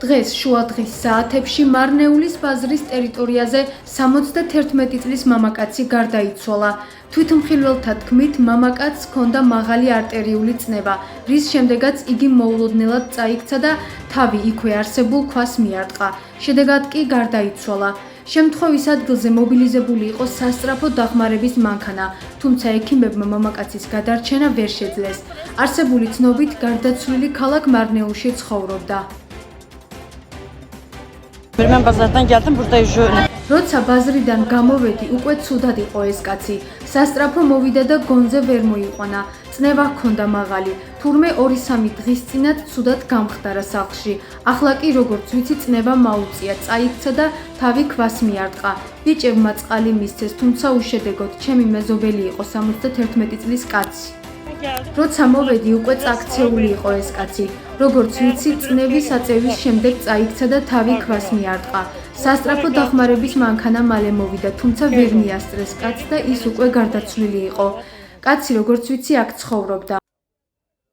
დღეს შუადღის საათებში მარნეულის ბაზრის ტერიტორიაზე 71 წლის მამაკაცი გარდაიცვალა. თვითმხილველთა თქმით, მამაკაცს ჰქონდა მაღალი არტერიული წნევა, რის შემდეგაც იგი მოულოდნელად წაიქცა და თავი იქვე არსებულ ქვას მიარტყა. შედეგად კი გარდაიცვალა. შემთხვევის ადგილზე მობილიზებული იყო სასწრაფო დახმარების მანქანა, თუმცა ექიმებმა მამაკაცის გადარჩენა ვერ შეძლეს. არსებული ცნობით, გარდაცვლილი ქალაქ მარნეულში ცხოვრობდა. Ben bazardan geldim, buradayız jöne. როცა ბაზრიდან გამოვედი, უკვე ცუდად იყო ეს კაცი. სასწრაფო მოვიდა და გონზე ვერ მოიყვანა. წნევა ჰქონდა მაღალი. თურმე 2-3 დღის წინათ ცუდად გამხდარა სახლში. ახლა კი როგორც ვიცი, წნევა მაუწია, წაიქცა და თავი ქვას მიარტყა. ბიჭებმა წყალი მისცეს, თუმცა უშედეგოდ. ჩემი მეზობელი იყო 71 წლის კაცი. როცა მოვედი, უკვე წაქცეული იყო ეს კაცი. როგორც ვიცი, წნევის აწევის შემდეგ წაიქცა და თავი ქვას მიარტყა. სასწრაფო დახმარების მანქანა მალე მოვიდა, თუმცა ვერ მიასწრეს კაცს და ის უკვე გარდაცვლილი იყო. კაცი, როგორც ვიცი, აქ ცხოვრობდა.